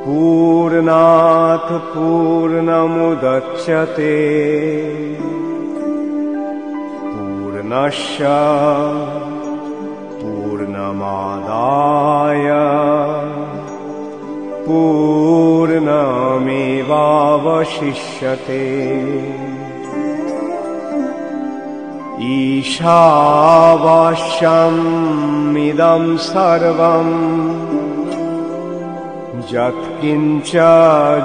पूर्णात् पूर्णमुदच्यते पूर्णस्य पूर्णमादाय पूर्णमेवावशिष्यते। ईशावास्यमिदं सर्वं यत्किञ्च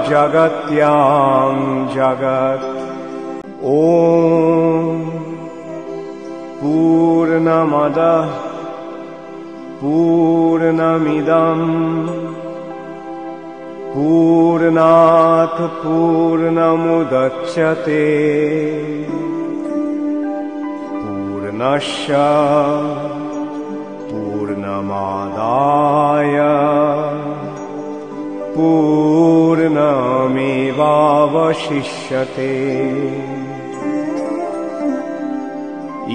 जगत्यां जगत्। ॐ पूर्णमदः पूर्णमिदं पूर्णात् पूर्णमुदच्यते पूर्णस्य पूर्णमादाय पूर्णमेवावशिष्यते।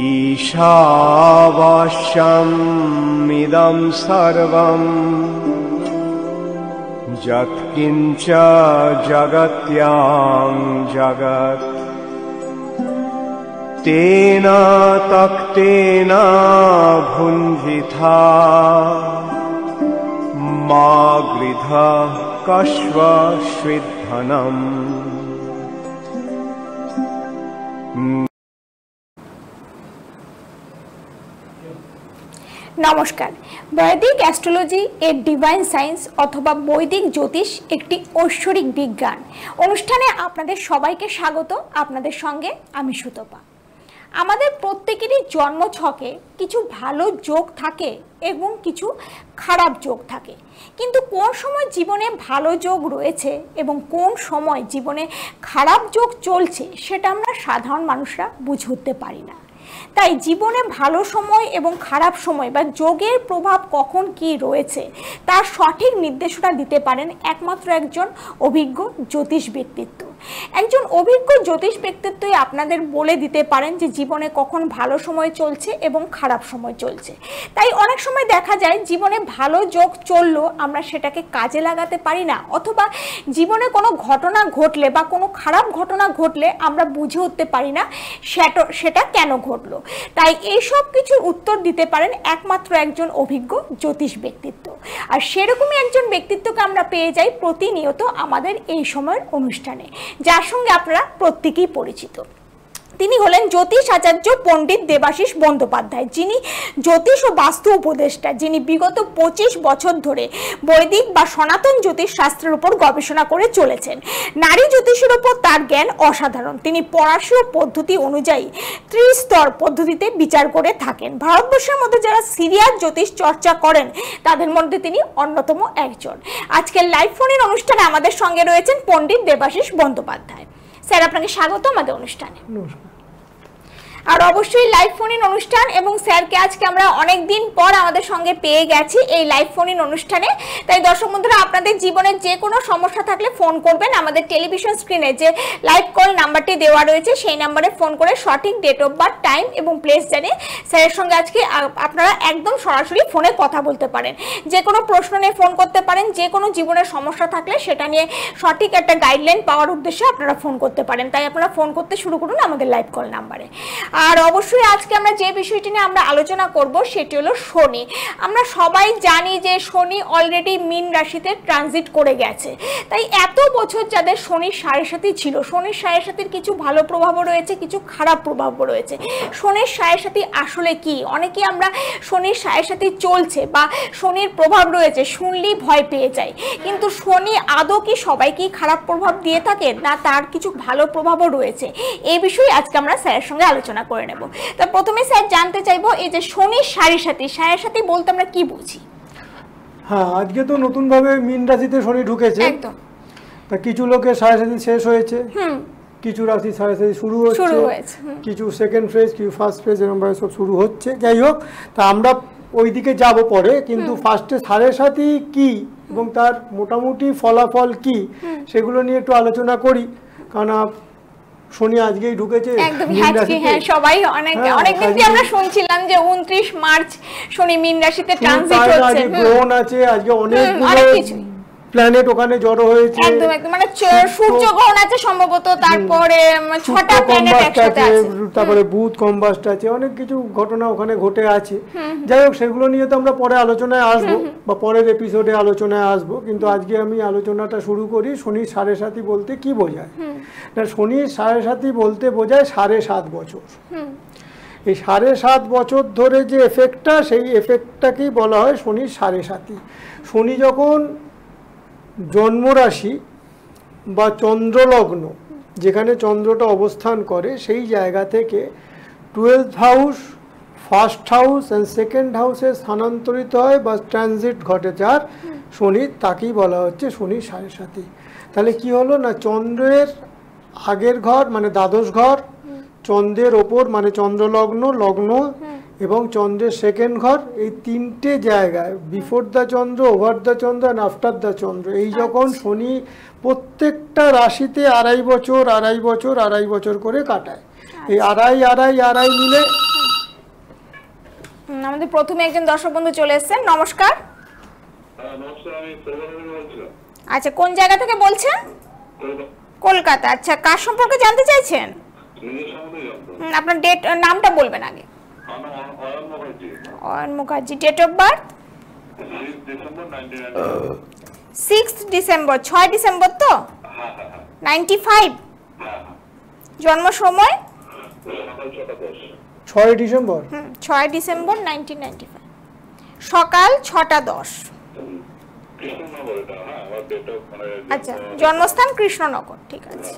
ईशावास्यमिदं सर्वं यत्किञ्च जगत्यां जगत्। तेन तक्तेन भुञ्जिथा मा गृधः कश्वश्विद्धनम्। নমস্কার। বৈদিক অ্যাস্ট্রোলজি এর ডিভাইন সায়েন্স অথবা বৈদিক জ্যোতিষ একটি ঐশ্বরিক বিজ্ঞান অনুষ্ঠানে আপনাদের সবাইকে স্বাগত। আপনাদের সঙ্গে আমি সুতপা। আমাদের প্রত্যেকেরই জন্মছকে কিছু ভালো যোগ থাকে এবং কিছু খারাপ যোগ থাকে, কিন্তু কোন সময় জীবনে ভালো যোগ রয়েছে এবং কোন সময় জীবনে খারাপ যোগ চলছে সেটা আমরা সাধারণ মানুষরা বুঝে উঠতে পারি না। তাই জীবনে ভালো সময় এবং খারাপ সময় বা যোগের প্রভাব কখন কি রয়েছে তার সঠিক নির্দেশনা দিতে পারেন একমাত্র একজন অভিজ্ঞ জ্যোতিষ ব্যক্তিত্ব। একজন অভিজ্ঞ জ্যোতিষ ব্যক্তিত্বই আপনাদের বলে দিতে পারেন যে জীবনে কখন ভালো সময় চলছে এবং খারাপ সময় চলছে। তাই অনেক সময় দেখা যায় জীবনে ভালো যোগ চললো আমরা সেটাকে কাজে লাগাতে পারি না, অথবা জীবনে কোনো ঘটনা ঘটলে বা কোনো খারাপ ঘটনা ঘটলে আমরা বুঝে উঠতে পারি না সেটা কেন ঘটলো। তাই এই সব কিছুর উত্তর দিতে পারেন একমাত্র একজন অভিজ্ঞ জ্যোতিষ ব্যক্তিত্ব। আর সেরকমই একজন ব্যক্তিত্বকে আমরা পেয়ে যাই প্রতিনিয়ত আমাদের এই সময়ের অনুষ্ঠানে, যার সঙ্গে আপনারা প্রত্যেকেই পরিচিত। তিনি হলেন জ্যোতিষ আচার্য পণ্ডিত দেবাশিস বন্দ্যোপাধ্যায়, যিনি জ্যোতিষ ও বাস্তু উপদেষ্টা, যিনি বিগত 25 বছর ধরে বৈদিক বা সনাতন জ্যোতিষ শাস্ত্রের উপর গবেষণা করে চলেছেন। নারী জ্যোতিষের উপর তার জ্ঞান অসাধারণ। তিনি পরাশীয় পদ্ধতি অনুযায়ী ত্রিস্তর পদ্ধতিতে বিচার করে থাকেন। ভারতবর্ষের মধ্যে যারা সিরিয়াস জ্যোতিষ চর্চা করেন তাদের মধ্যে তিনি অন্যতম একজন। আজকের লাইভ ফোনের অনুষ্ঠানে আমাদের সঙ্গে রয়েছেন পণ্ডিত দেবাশিস বন্দ্যোপাধ্যায়। স্যার, আপনাকে স্বাগত আমাদের অনুষ্ঠানে। আর অবশ্যই লাইভ ফোন ইন অনুষ্ঠান এবং স্যারকে আজকে আমরা অনেক দিন পর আমাদের সঙ্গে পেয়ে গেছি এই লাইভ ফোন ইন অনুষ্ঠানে। তাই দর্শক বন্ধুরা, আপনাদের জীবনের যে কোনো সমস্যা থাকলে ফোন করবেন। আমাদের টেলিভিশন স্ক্রিনে যে লাইভ কল নাম্বারটি দেওয়া রয়েছে সেই নাম্বারে ফোন করে সঠিক ডেট অফ বার্থ, টাইম এবং প্লেস জানিয়ে স্যারের সঙ্গে আজকে আপনারা একদম সরাসরি ফোনে কথা বলতে পারেন। যে কোনো প্রশ্ন নিয়ে ফোন করতে পারেন, যে কোনো জীবনের সমস্যা থাকলে সেটা নিয়ে সঠিক একটা গাইডলাইন পাওয়ার উদ্দেশ্যে আপনারা ফোন করতে পারেন। তাই আপনারা ফোন করতে শুরু করুন আমাদের লাইভ কল নাম্বারে। আর অবশ্যই আজকে আমরা যে বিষয়টি নিয়ে আমরা আলোচনা করব সেটি হলো শনি। আমরা সবাই জানি যে শনি অলরেডি মীন রাশিতে ট্রানজিট করে গেছে। তাই এত বছর যাদের শনির সাড়ে সাথী ছিল, শনির সাড়ে সাথীর কিছু ভালো প্রভাবও রয়েছে, কিছু খারাপ প্রভাবও রয়েছে। শনির সাড়ে সাথী আসলে কি? অনেকেই আমরা শনির সাড়ে সাথী চলছে বা শনির প্রভাব রয়েছে শুনলেই ভয় পেয়ে যাই, কিন্তু শনি আদৌ কি সবাইকেই খারাপ প্রভাব দিয়ে থাকে না তার কিছু ভালো প্রভাবও রয়েছে? এই বিষয়ে আজকে আমরা স্যারের সঙ্গে আলোচনা করে নেব। তা প্রথমে স্যার জানতে চাইবো, এই যে শনির সাড়ে সাথী বলতে আমরা কি বুঝি? হ্যাঁ, আজকে তো নতুন ভাবে মীন রাশিতে শনি ঢুকেছে। একদম। তা কিছু লোকের সাড়ে সাথী শেষ হয়েছে, কিছু রাশি সাড়ে সাথী শুরু হচ্ছে, কিছু সেকেন্ড ফেজ, কিছু ফার্স্ট ফেজ, এরকম ভাবে সব শুরু হচ্ছে। যাই হোক, তা আমরা ওইদিকে যাব পরে, কিন্তু ফার্স্টে সাড়ে সাথী কি এবং তার মোটামুটি ফলাফল কি সেগুলো নিয়ে একটু আলোচনা করি। কারণ শনি আজকেই ঢুকেছে আজকে। হ্যাঁ, সবাই অনেকদিন থেকে আমরা শুনছিলাম যে 29 মার্চ শনি মীন রাশিতে ট্রানজিট হচ্ছে। গ্রহণ আছে আজকে, অনেকগুলো প্ল্যানেট ওখানে জড়ো হয়েছে, একদম একদম, মানে সূর্যগ্রহণ আছে সম্ভবত, তারপরে 6টা প্ল্যানেট একসাথে আছে, তারপরে বুধ কম্বাস্ট আছে, অনেক কিছু ঘটনা ওখানে ঘটে আছে। যাই হোক, সেগুলো নিয়ে তো আমরা পরে আলোচনায় আসবো বা পরের এপিসোডে আলোচনায় আসবো, কিন্তু আজকে আমি আলোচনাটা শুরু করি শনির 7.5 বলতে কি বোঝায়। না, শনির 7.5 বলতে বোঝায় 7.5 বছর। এই 7.5 বছর ধরে যে এফেক্টটা, সেই এফেক্টটাকেই বলা হয় শনির 7.5। শনি যখন জন্মরাশি বা চন্দ্রলগ্ন, যেখানে চন্দ্রটা অবস্থান করে, সেই জায়গা থেকে 12th house, 1st house and 2nd হাউসে স্থানান্তরিত হয় বা ট্রানজিট ঘটে যার শনির, তাকেই বলা হচ্ছে শনির 7.5। তাহলে কি হলো না, চন্দ্রের আগের ঘর মানে দ্বাদশ ঘর, চন্দ্রের ওপর মানে চন্দ্রলগ্ন, লগ্ন এবং চন্দ্রের 2nd ঘর, এই 3টে জায়গায় before the Chandra, over the Chandra and after the Chandra, এই যখন শনি প্রত্যেকটা রাশিতে 2.5 বছর 2.5 বছর 2.5 বছর করে কাটায়, এই 2.5 মিলে। আমাদের প্রথমে একজন দর্শক বন্ধু চলে এসেছেন। নমস্কার। আচ্ছা, কোন জায়গা থেকে বলছেন? কলকাতা। আচ্ছা, কার সম্পর্কে জানতে চাইছেন? আপনার নামটা বলবেন আগে। Ayan Mukherjee. Date of birth? 6 December. 6 December তো? 95। জন্ম সময়? 6 ডিসেম্বর। 6 ডিসেম্বর 1995, সকাল 6:10। আচ্ছা, জন্মস্থান কৃষ্ণনগর। ঠিক আছে,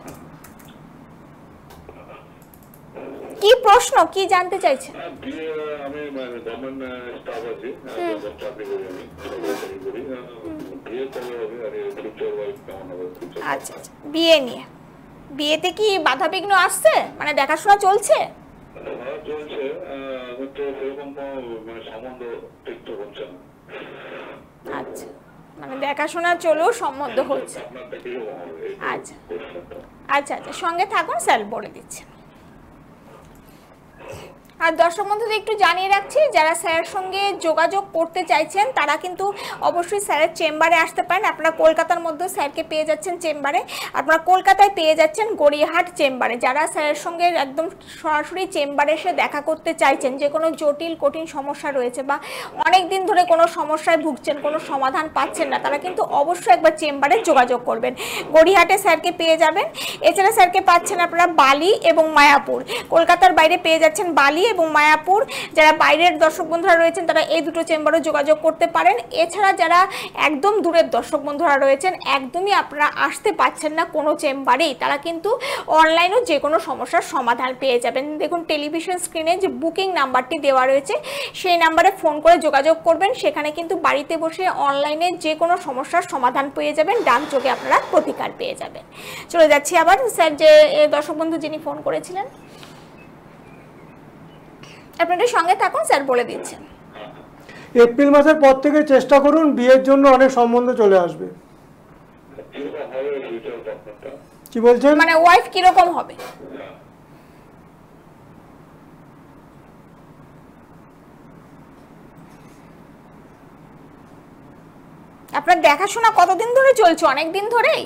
কি প্রশ্ন, কি জানতে চাইছেন? আচ্ছা, বিয়ে নিয়ে, বিয়েতে কি বাধাবিঘ্ন আসছে, মানে দেখাশোনা চলছে? আচ্ছা, মানে দেখাশোনা চলেও সম্বন্ধ হচ্ছে। আচ্ছা আচ্ছা আচ্ছা, সঙ্গে থাকুন, স্যার বলে দিচ্ছেন। আর দর্শক বন্ধুদের একটু জানিয়ে রাখছি, যারা স্যারের সঙ্গে যোগাযোগ করতে চাইছেন তারা কিন্তু অবশ্যই স্যারের চেম্বারে আসতে পারেন। আপনারা কলকাতার মধ্যে স্যারকে পেয়ে যাচ্ছেন চেম্বারে, আপনারা কলকাতায় পেয়ে যাচ্ছেন গড়িয়াহাট চেম্বারে। যারা স্যারের সঙ্গে একদম সরাসরি চেম্বারে এসে দেখা করতে চাইছেন, যে কোনো জটিল কঠিন সমস্যা রয়েছে বা অনেক দিন ধরে কোনো সমস্যায় ভুগছেন, কোনো সমাধান পাচ্ছেন না, তারা কিন্তু অবশ্যই একবার চেম্বারে যোগাযোগ করবেন। গড়িয়াহাটে স্যারকে পেয়ে যাবেন। এছাড়া স্যারকে পাচ্ছেন আপনারা বালি এবং মায়াপুর। কলকাতার বাইরে পেয়ে যাচ্ছেন বালি এবং মায়াপুর। যারা বাইরের দর্শক বন্ধুরা রয়েছেন তারা এই দুটো চেম্বারে যোগাযোগ করতে পারেন। এছাড়া যারা একদম দূরের দর্শক বন্ধুরা রয়েছেন, একদমই আপনারা আসতে পাচ্ছেন না কোনো চেম্বারেই, তারা কিন্তু অনলাইনেও যে কোনো সমস্যার সমাধান পেয়ে যাবেন। দেখুন টেলিভিশন স্ক্রিনে যে বুকিং নাম্বারটি দেওয়া রয়েছে, সেই নাম্বারে ফোন করে যোগাযোগ করবেন। সেখানে কিন্তু বাড়িতে বসে অনলাইনে যে কোনো সমস্যার সমাধান পেয়ে যাবেন, ডাকযোগে আপনারা প্রতিকার পেয়ে যাবেন। চলে যাচ্ছি আবার স্যার, যে দর্শক বন্ধু যিনি ফোন করেছিলেন, আপনাদের সঙ্গে থাকুন, স্যার বলে দিচ্ছেন। এপ্রিল মাসের পর থেকে চেষ্টা করুন, বিয়ের জন্য অনেক সম্বন্ধ চলে আসবে। কি বলছেন? মানে ওয়াইফ কিরকম হবে? আপনার দেখাশোনা কতদিন ধরে চলছে? অনেক দিন ধরেই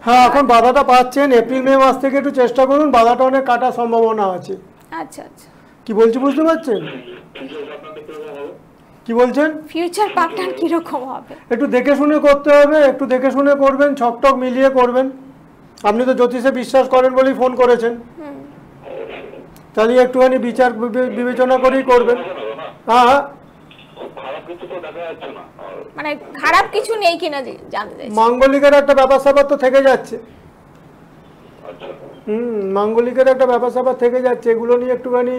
হ্যাঁ, এখন বাধাটা পাচ্ছেন। এপ্রিল মে মাস থেকে একটু চেষ্টা করুন, বাধাটা অনেক কাটার সম্ভাবনা আছে। আচ্ছা আচ্ছা, কি বলছি বুঝতে পারছেন? কি বলছেন? ফিউচার পার্টনার কিরকম হবে? একটু দেখে শুনে করতে হবে, একটু দেখে শুনে করবেন, ছকটক মিলিয়ে করবেন। আপনি তো জ্যোতিষে বিশ্বাস করেন বলেই ফোন করেছেন, তাহলে একটুখানি বিচার বিবেচনা করেই করবেন। হ্যাঁ হ্যাঁ, মানে খারাপ কিছু নেই কিনা জানতে চাইছি। মাঙ্গলিকের একটা ব্যাপার স্যাপার তো থেকে যাচ্ছে। মাঙ্গলিকের একটা ব্যাপার স্যাপার থেকে যাচ্ছে, এগুলো নিয়ে একটুখানি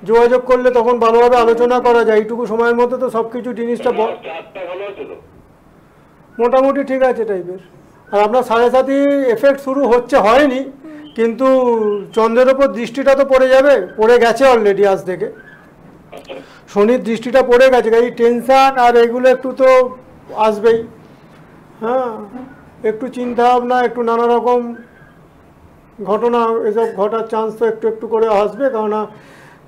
যোগাযোগ করলে তখন ভালোভাবে আলোচনা করা যায়। এইটুকু সময়ের মধ্যে তো সবকিছু জিনিসটা মোটামুটি ঠিক আছে টাইপের। আর আপনার 7.5 এফেক্ট শুরু হচ্ছে, হয়নি, কিন্তু চন্দ্রের ওপর দৃষ্টিটা তো পড়ে যাবে, পড়ে গেছে অলরেডি। আজ থেকে শনির দৃষ্টিটা পড়ে গেছে, এই টেনশন আর এগুলো একটু তো আসবেই। হ্যাঁ, একটু চিন্তা ভাবনা, একটু নানা রকম ঘটনা এসব ঘটার চান্স তো একটু একটু করে আসবে। কেননা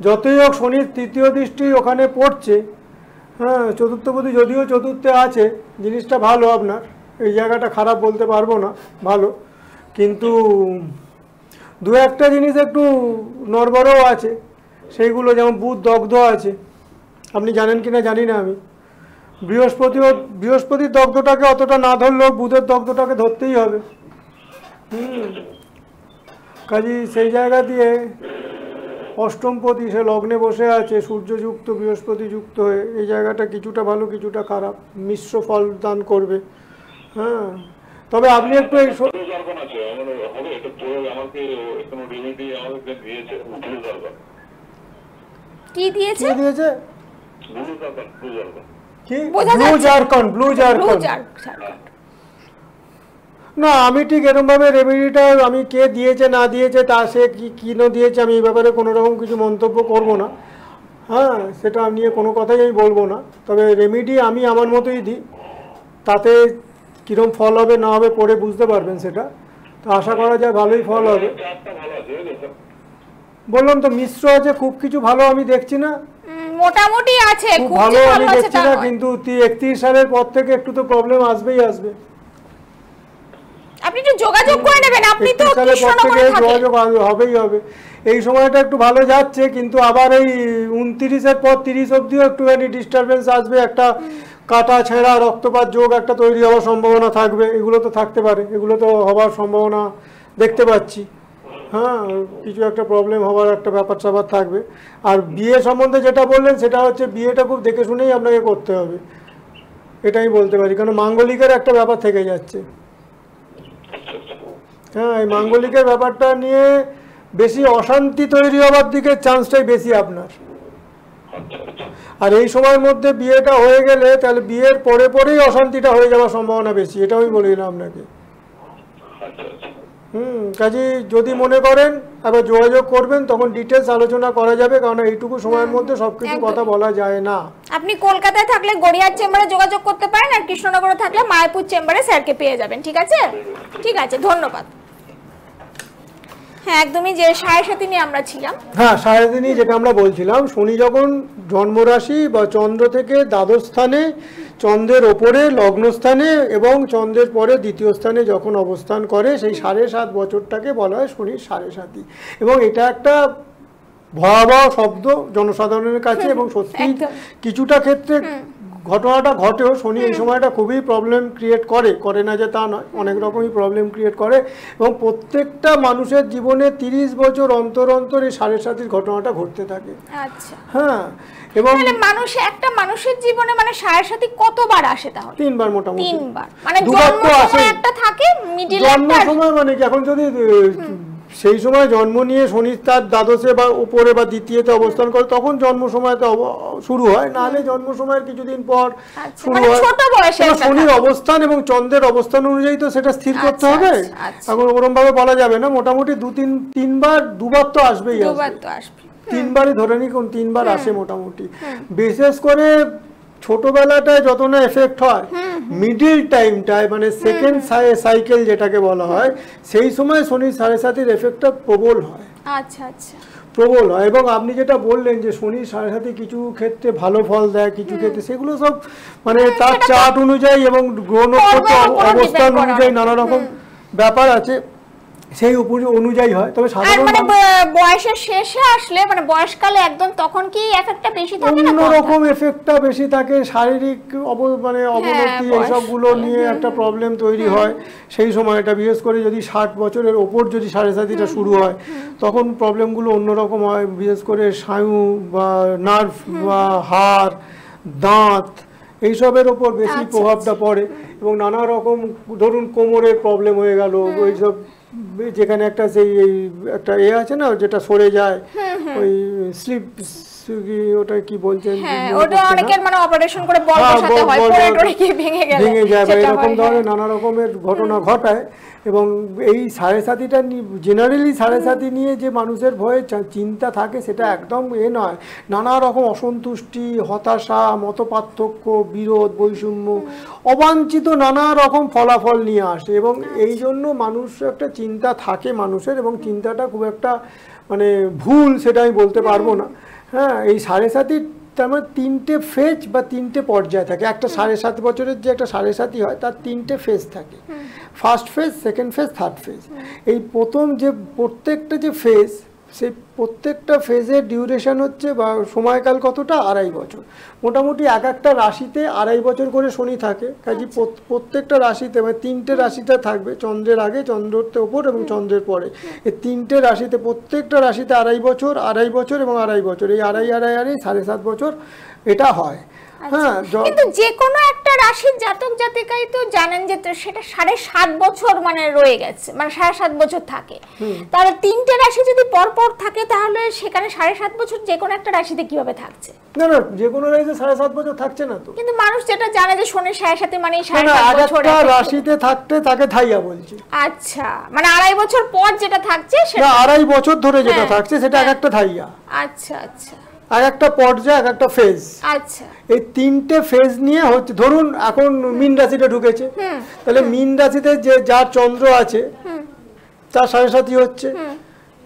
যতই হোক শনির 3য় দৃষ্টি ওখানে পড়ছে, হ্যাঁ, চতুর্থপতি যদিও চতুর্থে আছে, জিনিসটা ভালো আপনার, এই জায়গাটা খারাপ বলতে পারবো না, ভালো, কিন্তু দু একটা জিনিস একটু নড়বড়ও আছে, সেইগুলো যেমন বুধ দগ্ধ আছে, আপনি জানেন কি না জানি না আমি। বৃহস্পতির দগ্ধটাকে অতটা না ধরলেও বুধের দগ্ধটাকে ধরতেই হবে। কাজী সেই জায়গা দিয়ে অষ্টমপতি সে লগ্নে বসে আছে, সূর্যযুক্ত বৃহস্পতি যুক্ত হয়ে, এই জায়গাটা কিছুটা ভালো কিছুটা খারাপ, মিশ্র ফল দান করবে। হ্যাঁ, তবে আপনি একটু এই কি দিয়েছে কি ব্লু ঝাড়খণ্ড, ব্লু ঝাড়খণ্ড না, আমি ঠিক এরকমভাবে রেমেডিটা আমি কে দিয়েছে না দিয়েছে তা সে কিনো দিয়েছে আমি এই ব্যাপারে কোনো রকম কিছু মন্তব্য করব না। হ্যাঁ, সেটা নিয়ে কোনো কথাই আমি বলবো না, তবে রেমেডি আমি আমার মতোই দিই, তাতে কীরকম ফল হবে না হবে পরে বুঝতে পারবেন সেটা, তো আশা করা যায় ভালোই ফল হবে। বললাম তো মিশ্র আছে, খুব কিছু ভালো আমি দেখছি না, মোটামুটি আছে, খুব ভালো আমি দেখছি না, কিন্তু 31 সালের পর থেকে একটু তো প্রবলেম আসবেই আসবে। আপনি একটু যোগাযোগ করে নেবেন, আপনি তো কৃষ্ণনগরে থাকেন, যোগাযোগ হবেই হবে। এই সময়টা একটু ভালো যাচ্ছে, কিন্তু আবার এই 29-এর পর 30 অবধিও একটুখানি ডিস্টারবেন্স আসবে, একটা কাটা ছেঁড়া রক্তপাত যোগ একটা তৈরি হওয়ার সম্ভাবনা থাকবে, এগুলো তো থাকতে পারে, এগুলো তো হওয়ার সম্ভাবনা দেখতে পাচ্ছি। হ্যাঁ, কিছু একটা প্রবলেম হওয়ার একটা ব্যাপার স্যাপার থাকবে। আর বিয়ে সম্বন্ধে যেটা বললেন সেটা হচ্ছে বিয়েটা খুব দেখে শুনেই আপনাকে করতে হবে, এটাই বলতে পারি, কারণ মাঙ্গলিকের একটা ব্যাপার থেকে যাচ্ছে। হ্যাঁ, এই মাঙ্গলিকের ব্যাপারটা নিয়ে বেশি অশান্তি তৈরি হওয়ার দিকে চান্সটাই বেশি আপনার। আর এই সময়ের মধ্যে বিয়েটা হয়ে গেলে তাহলে বিয়ের পরে পরেই অশান্তিটা হয়ে যাওয়ার সম্ভাবনা বেশি, এটাও আমি বলি না আপনাকে। কাজেই যদি মনে করেন আবার যোগাযোগ করবেন, তখন ডিটেলস আলোচনা করা যাবে, কারণ এইটুকু সময়ের মধ্যে সবকিছু কথা বলা যায় না। আপনি কলকাতায় থাকলে গড়িয়ার চেম্বারে যোগাযোগ করতে পারেন, আর কৃষ্ণনগরে থাকলে মায়াপুর চেম্বারে স্যারকে পেয়ে যাবেন। ঠিক আছে, ঠিক আছে, ধন্যবাদ। হ্যাঁ, একদমই, যে সাড়ে সাথী নিয়ে আমরা ছিলাম। হ্যাঁ, সাড়ে সাথী যেটা আমরা বলছিলাম, শনি যখন জন্মরাশি বা চন্দ্র থেকে দ্বাদশ স্থানে, চন্দ্রের ওপরে লগ্নস্থানে এবং চন্দ্রের পরে দ্বিতীয় স্থানে যখন অবস্থান করে, সেই 7.5 বছরটাকে বলা হয় শনির সাড়ে সাথী। এবং এটা একটা ভয়াবহ শব্দ জনসাধারণের কাছে, এবং সত্যি কিছুটা ক্ষেত্রে ঘটনাটা ঘটেও, শনি এই সময়টা খুবই প্রবলেম ক্রিয়েট করে না যে তা নয়, অনেক রকমই প্রবলেম ক্রিয়েট করে, এবং প্রত্যেকটা মানুষের জীবনে 30 বছর অন্তর অন্তর এই সাড়ে সাতির ঘটনাটা ঘটতে থাকে। আচ্ছা, হ্যাঁ, এবং একটা মানুষের জীবনে মানে সাড়ে সাতি কতবার আসে? তাহলে 3 বার, মোটামুটি 3 বার, মানে জন্ম সময় একটা থাকে, মিডল জন্ম সময় মানে এখন যদি সেই সময় জন্ম নিয়ে শনি তার দ্বাদশে বা উপরে বা দ্বিতীয়তে অবস্থান করে, তখন জন্ম সময়তে শুরু হয়, নাহলে জন্ম সময়ের কিছুদিন পর শুরু হয়। শনির অবস্থান এবং চন্দ্রের অবস্থান অনুযায়ী তো সেটা স্থির করতে হবে, এখন ওরকম ভাবে বলা যাবে না, মোটামুটি 2-3 বার তো আসবেই, 3বারই ধরে নি, কোন 3 বার আসে মোটামুটি। বিশেষ করে ছোটবেলাটায় যত না এফেক্ট হয়, মিডিল টাইমটায় মানে সেকেন্ড সাইকেল যেটাকে বলা হয়, সেই সময় শনির সাড়ে সাতির এফেক্টটা প্রবল হয়। আচ্ছা আচ্ছা, প্রবল হয়। এবং আপনি যেটা বললেন যে শনির সাড়ে সাতি কিছু ক্ষেত্রে ভালো ফল দেয়, কিছু ক্ষেত্রে, সেগুলো সব মানে তার চার্ট অনুযায়ী এবং গ্রহ নক্ষত্র অবস্থান অনুযায়ী নানা রকম ব্যাপার আছে, সেই অনুযায়ী হয়। তবে সাধারণ বয়সের শেষে আসলে মানে বয়সকালে একদম তখন কি এফেক্টটা বেশি থাকে না? অন্যরকম এফেক্টটা বেশি থাকে, শারীরিক মানে অবনতি এইসবগুলো নিয়ে একটা প্রবলেম তৈরি হয় সেই সময়টা। বিশেষ করে যদি 60 বছরের ওপর যদি সাড়ে সাতিটা শুরু হয়, তখন প্রবলেমগুলো অন্যরকম হয়, বিশেষ করে স্নায়ু বা নার্ভ বা হাড়, দাঁত, এইসবের ওপর বেশি প্রভাবটা পড়ে। এবং নানা রকম, ধরুন কোমরের প্রবলেম হয়ে গেল, ওইসব যেখানে একটা সেই একটা আছে না যেটা সরে যায়, ওই স্লিপ, ওটা কি বলছেন, ওটা অনেকের মানে অপারেশন করে বল বসাতে হয়, পড়ে গিয়ে ভেঙে যায়, বা এরকম ধরনের নানা রকমের ঘটনা ঘটায়। এবং এই সাড়ে সাতিটা জেনারেলি সাড়ে সাতি নিয়ে যে মানুষের ভয়ে চিন্তা থাকে, সেটা একদম নয়। নানা রকম অসন্তুষ্টি, হতাশা, মতপার্থক্য, বিরোধ, বৈষম্য, অবাঞ্ছিত নানা রকম ফলাফল নিয়ে আসে। এবং এই জন্য মানুষ একটা চিন্তা থাকে মানুষের, এবং চিন্তাটা খুব একটা মানে ভুল সেটা আমি বলতে পারবো না। হ্যাঁ, এই সাড়ে সাতির তার মানে 3টে ফেজ বা 3টে পর্যায় থাকে। একটা 7.5 বছরের যে একটা 7.5 হয় তার 3টে ফেজ থাকে, first phase, second phase, third phase. এই প্রথম যে প্রত্যেকটা যে ফেজ, সেই প্রত্যেকটা ফেজের ডিউরেশন হচ্ছে বা সময়কাল কতটা, 2.5 বছর। মোটামুটি এক একটা রাশিতে 2.5 বছর করে শনি থাকে। কাজে প্রত্যেকটা রাশিতে মানে 3টে রাশিতে থাকবে, চন্দ্রের আগে, চন্দ্রের ওপর এবং চন্দ্রের পরে। এই 3টে রাশিতে প্রত্যেকটা রাশিতে 2.5 বছর, 2.5 বছর এবং 2.5 বছর, এই 2.5 7.5 বছর এটা হয়। হ্যাঁ, কিন্তু যে কোনো একটা রাশির জাতক জাতিকাই তো জানেন যে সেটা 7.5 বছর মানে রয়ে গেছে, মানে 7.5 বছর থাকে। তাহলে 3টে রাশি যদি পরপর থাকে তাহলে সেখানে 7.5 বছর যে কোনো একটা রাশিতে কিভাবে থাকছে? না না, যে কোনো রাশিতে 7.5 বছর থাকছে না তো। কিন্তু মানুষ যেটা জানে যে শনির 7.5 মানে 7.5 বছর একটা রাশিতে থাকতে তাকে থাইয়া বলছি। আচ্ছা, মানে 2.5 বছর পর যেটা থাকছে সেটা 2.5 বছর ধরে যেটা থাকছে সেটা এক একটা থাইয়া। আচ্ছা আচ্ছা, আর একটা পর্যায়, এক একটা ফেজ। আচ্ছা, এই 3টে ফেজ নিয়ে হচ্ছে। ধরুন এখন মীন রাশিতে ঢুকেছে, তাহলে মীন রাশিতে যে যার চন্দ্র আছে তার 7.5 হচ্ছে,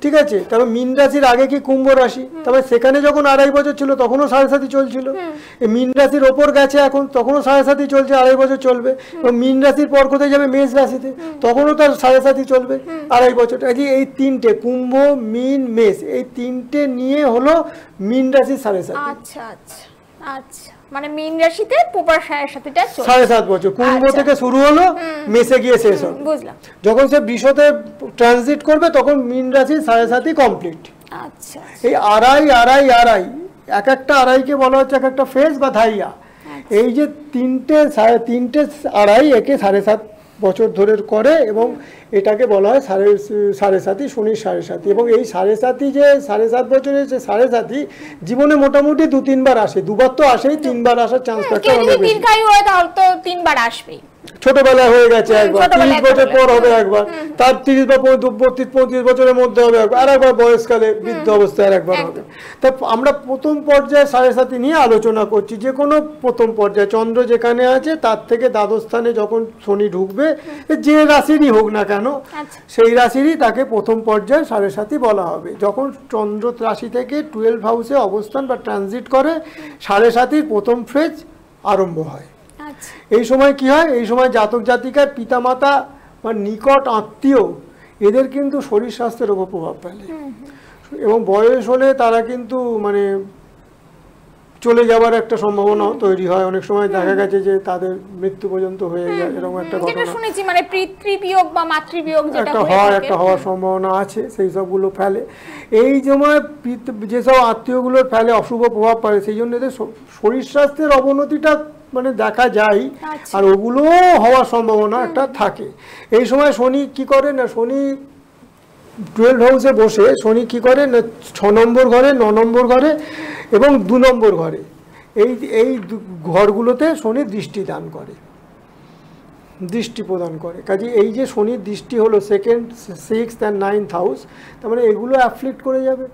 ঠিক আছে। তবে মীন রাশির আগে কি কুম্ভ রাশি, তবে সেখানে যখন 2.5 বছর ছিল তখনও 7.5 চলছিল। এই মীন রাশির ওপর গেছে এখন, তখনও 7.5 চলছে, 2.5 বছর চলবে। এবং মীন রাশির পর কোথায় যাবে, মেষ রাশিতে, তখনও তার 7.5 চলবে, 2.5 বছর। এই 3টে কুম্ভ, মীন, মেষ, এই 3টে নিয়ে হলো মীন রাশির 7.5। আচ্ছা আচ্ছা আচ্ছা, মানে মীন রাশিতে প্রপার 7.5টা চলছে, 7.5 বছর। কুম্ভ থেকে শুরু হলো, মেষে গিয়ে শেষ হবে। বুঝলাম। যখন সে বৃষতে ট্রানজিট করবে তখন মীন রাশির 7.5 কমপ্লিট। আচ্ছা, এই 2.5 এক একটা 2.5কে বলা হচ্ছে এক একটা ফেজ বা ধাইয়া। এই যে 3টে 2.5 একে 7.5 বছর ধরে করে এবং এটাকে বলা হয় 7.5 শনির 7.5। এবং এই 7.5 যে 7.5 বছরের যে 7.5 জীবনে মোটামুটি 2-3 বার আসে, 2বার তো আসেই, 3বার আসার চান্স থাকে অনেক বেশি। দীর্ঘায়ু হয় তাহলে তো 3 বার আসবেই। ছোটবেলায় হয়ে গেছে একবার, 30 বছর পর হবে একবার, তার 30 বা 35 বছরের মধ্যে হবে একবার, আর একবার বয়সকালে বৃদ্ধ অবস্থায় আর একবার হবে। তা আমরা প্রথম পর্যায়ে 7.5 নিয়ে আলোচনা করছি। যে কোনো প্রথম পর্যায়ে চন্দ্র যেখানে আছে তার থেকে দ্বাদশ স্থানে যখন শনি ঢুকবে, যে রাশিরই হোক না কেন, সেই রাশিরই তাকে প্রথম পর্যায়ে 7.5 বলা হবে। যখন চন্দ্র রাশি থেকে 12 হাউসে অবস্থান বা ট্রানজিট করে, 7.5 প্রথম ফেজ আরম্ভ হয়। এই সময় কি হয়, এই সময় জাতক জাতিকার পিতামাতা বা নিকট আত্মীয় এদের কিন্তু শরীর স্বাস্থ্যের উপর প্রভাব ফেলে। এবং বয়স হলে তারা কিন্তু মানে চলে যাওয়ার একটা সম্ভাবনা তৈরি হয়। অনেক সময় দেখা গেছে যে তাদের মৃত্যু পর্যন্ত হয়ে যায়, এরকম একটা ঘটনা শুনেছি। মানে পিতৃবিয়োগ বা মাতৃবিয়োগ যেটা একটা হওয়ার সম্ভাবনা আছে, সেই সবগুলো ফেলে। এই সময় যেসব আত্মীয়গুলোর ফেলে অশুভ প্রভাব পড়ে, সেই জন্য এদের শরীর স্বাস্থ্যের অবনতিটা মানে দেখা যায়, আর ওগুলো হওয়ার সম্ভাবনা একটা থাকে। এই সময় শনি কি করে না, শনি 12 হাউসে বসে শনি কি করে না, 6 নম্বর ঘরে, 9 নম্বর ঘরে এবং 2 নম্বর ঘরে, এই ঘরগুলোতে শনি দৃষ্টি দান করে, দৃষ্টি প্রদান করে। কাজে এই যে শনির দৃষ্টি হলো 2nd, 6th and 9th house, তার মানে এগুলো অ্যাফ্লিক্ট করে যাবে।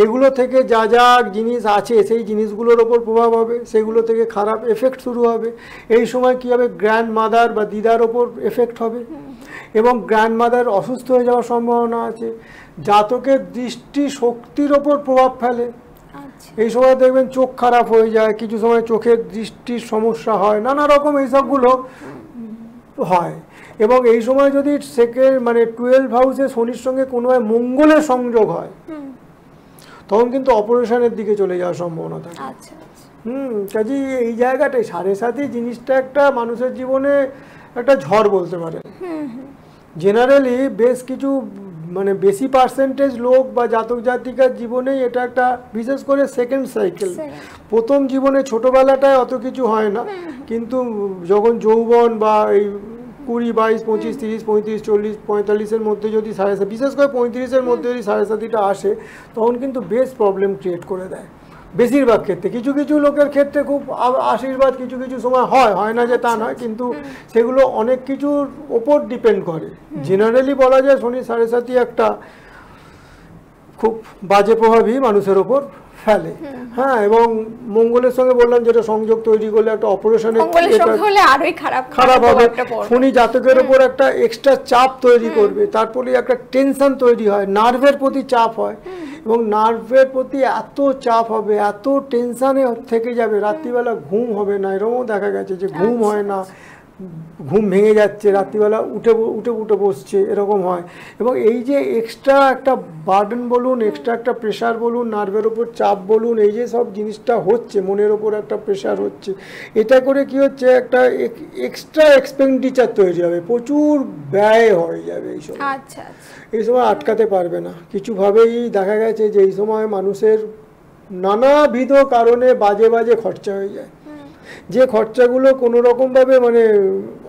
এগুলো থেকে যা যা জিনিস আছে সেই জিনিসগুলোর ওপর প্রভাব হবে, সেগুলো থেকে খারাপ এফেক্ট শুরু হবে। এই সময় কী হবে, গ্র্যান্ড মাদার বা দিদার ওপর এফেক্ট হবে এবং গ্র্যান্ড মাদার অসুস্থ হয়ে যাওয়ার সম্ভাবনা আছে। জাতকের দৃষ্টি শক্তির ওপর প্রভাব ফেলে। এই সময় দেখবেন চোখ খারাপ হয়ে যায়, কিছু সময় চোখের দৃষ্টির সমস্যা হয়, নানা রকম এইসবগুলো হয়। এবং এই সময় যদি মানে 12 হাউসে শনির সঙ্গে কোনো মঙ্গলের সংযোগ হয়, তখন কিন্তু অপারেশনের দিকে চলে যাওয়ার সম্ভাবনা থাকে। কাজে এই জায়গাটাই 7.5 জিনিসটা একটা মানুষের জীবনে একটা ঝড় বলতে পারে। জেনারেলি বেশ কিছু মানে বেশি পার্সেন্টেজ লোক বা জাতক জাতিকার জীবনে এটা একটা, বিশেষ করে সেকেন্ড সাইকেল। প্রথম জীবনে ছোটবেলাটায় অত কিছু হয় না, কিন্তু যখন যৌবন বা এই 20, 22, 25, 30, 35, 40, 45-এর মধ্যে যদি 7.5, বিশেষ করে 35-এর মধ্যে যদি 7.5টা আসে, তখন কিন্তু বেশ প্রবলেম ক্রিয়েট করে দেয় বেশিরভাগ ক্ষেত্রে। কিছু কিছু লোকের ক্ষেত্রে খুব আশীর্বাদ কিছু কিছু সময় হয় না যে তা নয়, কিন্তু সেগুলো অনেক কিছুর ওপর ডিপেন্ড করে। জেনারেলি বলা যায় শনি 7.5 একটা খুব বাজে প্রভাবই মানুষের ওপর ফেলে। হ্যাঁ, এবং মঙ্গলের সঙ্গে বললাম যেটা সংযোগ তৈরি করলে একটা অপারেশনের খারাপ হবে, শনি জাতকের উপর একটা এক্সট্রা চাপ তৈরি করবে, তারপরে একটা টেনশন তৈরি হয়, নার্ভের প্রতি চাপ হয়, এবং নার্ভের প্রতি এত চাপ হবে, এত টেনশনে থেকে যাবে, রাত্রিবেলা ঘুম হবে না। এরকমও দেখা গেছে যে ঘুম হয় না, ঘুম ভেঙে যাচ্ছে, রাত্রিবেলা উঠে বসছে, এরকম হয়। এবং এই যে এক্সট্রা একটা বার্ডেন বলুন, এক্সট্রা একটা প্রেশার বলুন, নার্ভের ওপর চাপ বলুন, এই যে সব জিনিসটা হচ্ছে, মনের ওপর একটা প্রেশার হচ্ছে, এটা করে কি হচ্ছে, একটা এক্সট্রা এক্সপেন্ডিচার তৈরি হবে, প্রচুর ব্যয় হয়ে যাবে এই সময়। আচ্ছা, এই সময় আটকাতে পারবে না। কিছুভাবেই দেখা গেছে যে এই সময় মানুষের নানাবিধ কারণে বাজে বাজে খরচা হয়ে যায়, যে খরচাগুলো কোনো রকম ভাবে মানে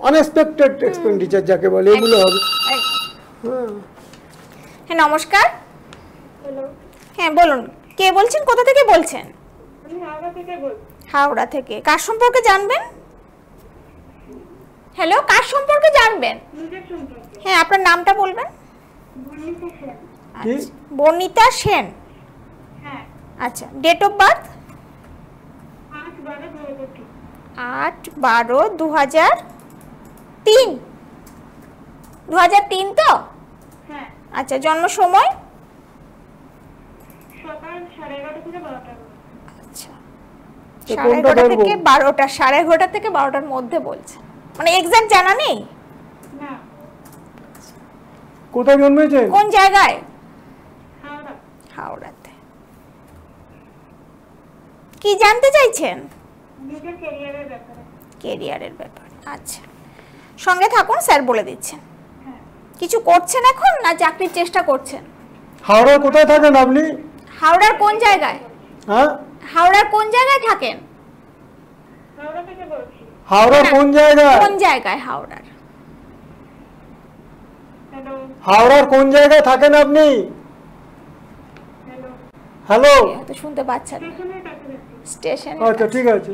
আনএক্সপেক্টেড এক্সপেন্ডিচার যাকে বলে, এগুলো হবে। হ্যাঁ, নমস্কার। হ্যাঁ বলুন, কে বলছেন, কোথা থেকে বলছেন? হাওড়া থেকে। কার সম্পর্কে জানবেন? হ্যালো, কার সম্পর্কে জানবেন? হ্যাঁ, আপনার নামটা বলবেন। বর্ণিতা সেন। আচ্ছা, ডেট অফ বার্থ? 8/12/2003। 2003 তো? আচ্ছা, জন্ম সময়? আচ্ছা, 11:30 থেকে 12টা, 11:30 থেকে 12টার মধ্যে বলছে, মানে এক্সাক্ট জানা নেই। কোথায় জন্মেছেন? কোন জায়গায়? হাওড়াতে। কি জানতে চাইছেন? ক্যারিয়ারের ব্যাপারে। আচ্ছা, সঙ্গে থাকুন, স্যার বলে দিচ্ছেন। কিছু করছেন এখন না চাকরির চেষ্টা করছেন? হাওড়ার কোথায় থাকেন আপনি? হাওড়ার কোন জায়গায়? হ্যাঁ, হাওড়ার কোন জায়গায় থাকেন? হাওড়ার কোন জায়গায়? কোন জায়গায় হাওড়ার? হাওড়ার কোন জায়গায় থাকেন আপনি? হ্যালো, তো শুনতে পাচ্ছেন? স্টেশন। আচ্ছা, ঠিক আছে।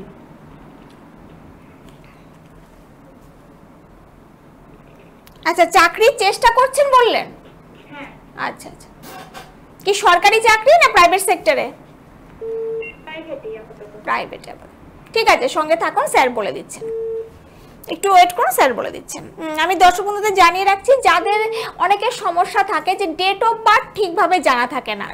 আচ্ছা, চাকরির চেষ্টা করছেন বললেন? আচ্ছা আচ্ছা, কি সরকারি চাকরি না প্রাইভেট সেক্টরে? প্রাইভেট। ঠিক আছে, সঙ্গে থাকুন, স্যার বলে দিচ্ছেন। একটু ওয়েট করুন, স্যার বলে দিচ্ছেন। আমি দর্শক বন্ধুদের জানিয়ে রাখছি, যাদের অনেকের সমস্যা থাকে যে ডেট অফ বার্থ ঠিকভাবে জানা থাকে না,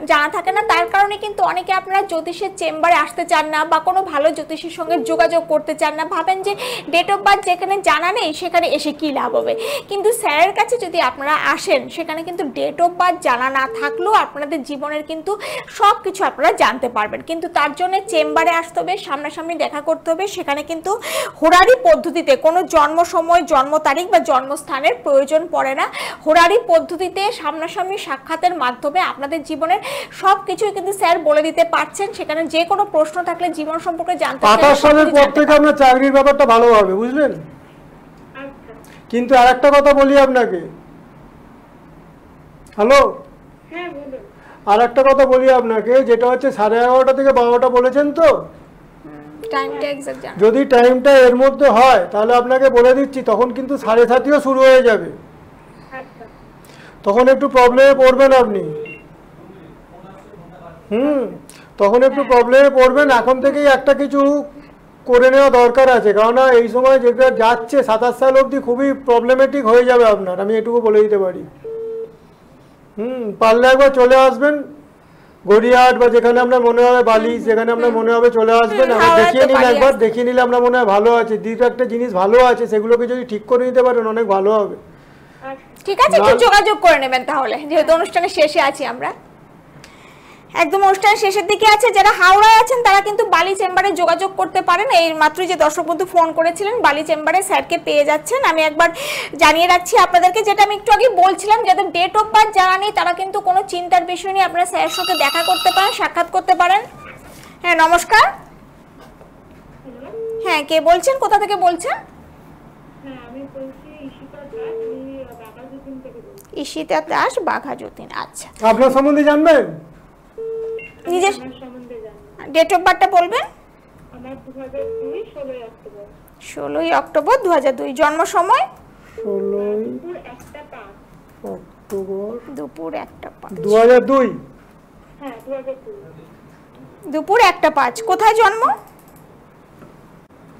তার কারণে কিন্তু অনেকে আপনারা জ্যোতিষের চেম্বারে আসতে চান না, বা কোনো ভালো জ্যোতিষীর সঙ্গে যোগাযোগ করতে চান না, ভাবেন যে ডেট অফ বার্থ যেখানে জানা নেই সেখানে এসে কী লাভ হবে। কিন্তু স্যারের কাছে যদি আপনারা আসেন, সেখানে কিন্তু ডেট অফ বার্থ জানা না থাকলেও আপনাদের জীবনের কিন্তু সব কিছু আপনারা জানতে পারবেন। কিন্তু তার জন্য চেম্বারে আসতে হবে, সামনাসামনি দেখা করতে হবে। সেখানে কিন্তু হোরারি পদ্ধতিতে কোনো জন্ম সময়, জন্ম তারিখ বা জন্মস্থানের প্রয়োজন পড়ে না। হোরারি পদ্ধতিতে সামনাসামনি সাক্ষাতের মাধ্যমে আপনাদের জীবনের সব কিছুই কিন্তু স্যার বলে দিতে পারছেন। সেখানে যে কোনো প্রশ্ন থাকলে জীবন সম্পর্কে জানতে চাইলে 28 সালের পর থেকে আপনার চাকরির ব্যাপারটা ভালো হবে, বুঝলেন? কিন্তু আরেকটা কথা বলি আপনাকে। হ্যালো, আর একটা কথা বলি আপনাকে, যেটা হচ্ছে 11:30 থেকে 12টা বলেছেন তো, যদি টাইমটা এর মধ্যে হয় তাহলে আপনাকে বলে দিচ্ছি, তখন কিন্তু 7:30ও শুরু হয়ে যাবে, তখন একটু প্রবলেমে পড়বেন আপনি। তখন একটু প্রবলেমে পড়বেন। এখন থেকেই একটা কিছু করে নেওয়া দরকার আছে, কারণ এই সময় যেটা যাচ্ছে 27 সাল অবধি খুবই প্রবলেমেটিক হয়ে যাবে আপনার, আমি এটুকু বলে দিতে পারি। পারলে একবার চলে আসবেন গড়িয়াহাট, বা যেখানে আপনার মনে হবে বালি, যেখানে আপনার মনে হবে চলে আসবেন। আমরা দেখিয়ে নিন, একবার দেখিয়ে নিলে আমরা মনে হয় ভালো আছে, দুটো একটা জিনিস ভালো আছে, সেগুলোকে যদি ঠিক করে নিতে পারেন অনেক ভালো হবে। ঠিক আছে, একটু যোগাযোগ করে নেবেন তাহলে, যেহেতু অনুষ্ঠানের শেষে আছি আমরা, একদম অনুষ্ঠানের শেষের দিকে আছে। যারা হাওড়ায় আছেন তারা কিন্তু বালি চেম্বারে যোগাযোগ করতে পারেন। এই মাত্রই যে দর্শক বন্ধু ফোন করেছিলেন, বালি চেম্বারে স্যারকে পেয়ে যাচ্ছেন। আমি একবার জানিয়ে রাখছি আপনাদেরকে, যেটা আমি একটু আগে বলছিলাম, যাদের ডেট অফ বার্থ জানা নেই তারা কিন্তু কোনো চিন্তার বিষয় নিয়ে আপনারা স্যারের সাথে দেখা করতে পারেন, সাক্ষাৎ করতে পারেন। হ্যাঁ, নমস্কার। হ্যাঁ, কে বলছেন, কোথা থেকে বলছেন? ঈশিতা দাস, বাঘাযতীন। আচ্ছা, আপনার সম্বন্ধে জানবেন? নিজের ডেট অফ বার্থটা বলবেন। 16ই অক্টোবর 2002। জন্ম সময়? 16ই অক্টোবর দুপুর 1টা 5। 2002। হ্যাঁ 2020 দুপুর 1:05। কোথায় জন্ম?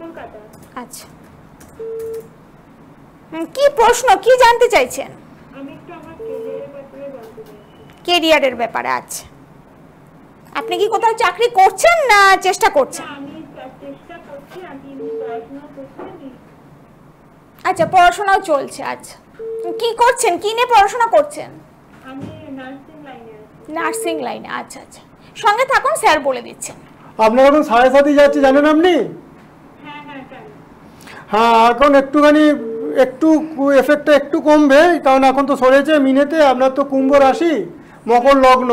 কলকাতা। আচ্ছা, কি প্রশ্ন, কি জানতে চাইছেন? আমি একটু আমার ক্যারিয়ারের ব্যাপারে জানতে চাইছি। ক্যারিয়ারের ব্যাপারে। আচ্ছা, আপনি কি কোথাও চাকরি করছেন না চেষ্টা করছেন? আমি চেষ্টা করছি, আমি পড়াশোনা করছি। আচ্ছা, পড়াশোনাও চলছে। আচ্ছা, কি করছেন, কি নিয়ে পড়াশোনা করছেন? আমি নার্সিং লাইনে আছি। নার্সিং লাইনে। আচ্ছা আচ্ছা, সঙ্গে থাকুন, স্যার বলে দিচ্ছেন। আপনার এখন 7:30 যাচ্ছে, জানেন আপনি? হ্যাঁ হ্যাঁ জানি। হ্যাঁ, এখন একটুখানি একটু এফেক্টটা একটু কমবে, কারণ এখন তো সরেছে মিনেতে। আপনার তো কুম্ভ রাশি, মকর লগ্ন।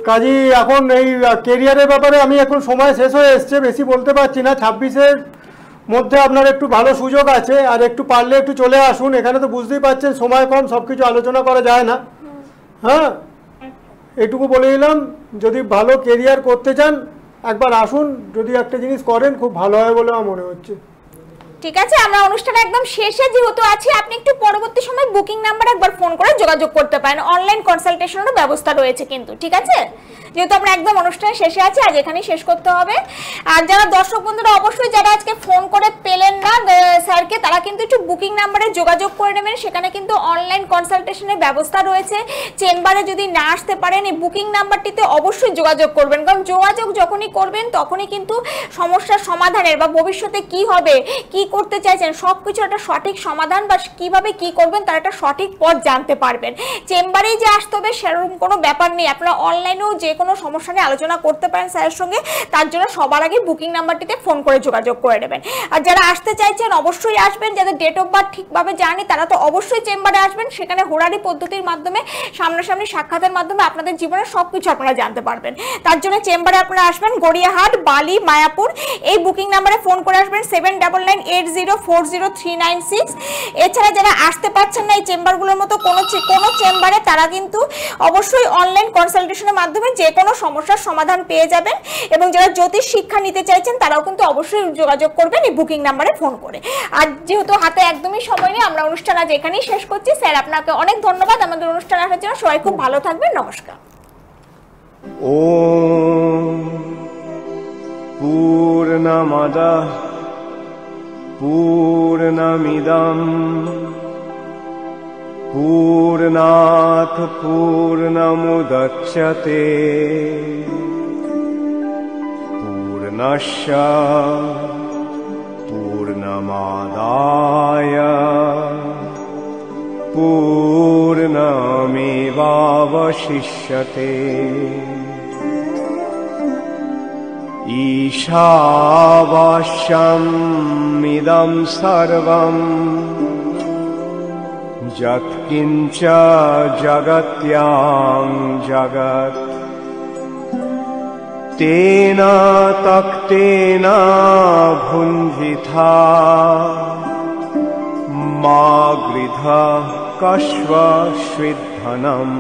কাজী এখন এই কেরিয়ারের ব্যাপারে আমি এখন সময় শেষ হয়ে এসছে, বেশি বলতে পারছি না। 26-এর মধ্যে আপনার একটু ভালো সুযোগ আছে, আর একটু পারলে একটু চলে আসুন। এখানে তো বুঝতেই পারছেন সময় কম, সব কিছু আলোচনা করা যায় না। হ্যাঁ, এটুকু বলে দিলাম, যদি ভালো কেরিয়ার করতে চান একবার আসুন, যদি একটা জিনিস করেন খুব ভালো হয় বলে আমার মনে হচ্ছে। ঠিক আছে, আমরা অনুষ্ঠানে একদম শেষে যেহেতু আছি, আপনি একটু পরবর্তী সময় বুকিং নাম্বার একবার ফোন করে যোগাযোগ করতে পারেন। অনলাইন কনসালটেশনেরও ব্যবস্থা রয়েছে কিন্তু, ঠিক আছে? যেহেতু আমরা একদম অনুষ্ঠানের শেষে আছি, আজ এখানেই শেষ করতে হবে। আর যারা দর্শক বন্ধুরা অবশ্যই যারা আজকে ফোন করে পেলেন না স্যারকে, তারা কিন্তু একটু বুকিং নাম্বারে যোগাযোগ করে নেবেন। সেখানে কিন্তু অনলাইন কনসালটেশনের ব্যবস্থা রয়েছে। চেম্বারে যদি না আসতে পারেন, এই বুকিং নাম্বারটিতে অবশ্যই যোগাযোগ করবেন, কারণ যোগাযোগ যখনই করবেন তখনই কিন্তু সমস্যার সমাধানের বা ভবিষ্যতে কি হবে, কি করতে চাইছেন, সব কিছু একটা সঠিক সমাধান বা কিভাবে কি করবেন তার একটা সঠিক পথ জানতে পারবেন। চেম্বারেই যে আসতে হবে সেরকম কোনো ব্যাপার নেই, আপনারা অনলাইনেও যে কোনো সমস্যা নিয়ে আলোচনা করতে পারেন স্যারের সঙ্গে। তার জন্য সবার আগে বুকিং নাম্বারটিতে ফোন করে যোগাযোগ করে নেবেন। আর যারা আসতে চাইছেন অবশ্যই আসবেন, যাদের ডেট অফ বার্থ ঠিকভাবে জানি তারা তো অবশ্যই চেম্বারে আসবেন। সেখানে হোরারি পদ্ধতির মাধ্যমে, সামনাসামনি সাক্ষাতের মাধ্যমে আপনাদের জীবনের সব কিছু আপনারা জানতে পারবেন। তার জন্য চেম্বারে আপনারা আসবেন গড়িয়াহাট, বালি, মায়াপুর। এই বুকিং নাম্বারে ফোন করে আসবেন 7998040396। এছাড়া যারা আসতে পারছেন না এই চেম্বারগুলোর মতো কোনো চেম্বারে, তারা কিন্তু অবশ্যই অনলাইন কনসালটেশনের মাধ্যমে যে কোনো সমস্যার সমাধান পেয়ে যাবেন। এবং যারা জ্যোতিষ শিক্ষা নিতে চাইছেন তারাও কিন্তু অবশ্যই যোগাযোগ করবেন এই বুকিং নাম্বারে ফোন করে। আর যেহেতু হাতে একদমই সময় নেই, আমরা অনুষ্ঠান আজ এখানেই শেষ করছি। স্যার আপনাকে অনেক ধন্যবাদ আমাদের অনুষ্ঠানে আসার জন্য। সবাই খুব ভালো থাকবেন, নমস্কার। ওম পূর্ণমদঃ পূর্ণমিদং পূর্ণাৎ পূর্ণমুদচ্যতে পূর্ণস্য পূর্ণমাদায় পূর্ণমেবাবশিষ্যতে। ঈশাবাস্যমিদং সর্বং যৎকিঞ্চ জগত্যাং জগৎ তেন তক্তেন ভুঞ্জিথা মা গৃধ কস্ব স্বিদ্ধনম।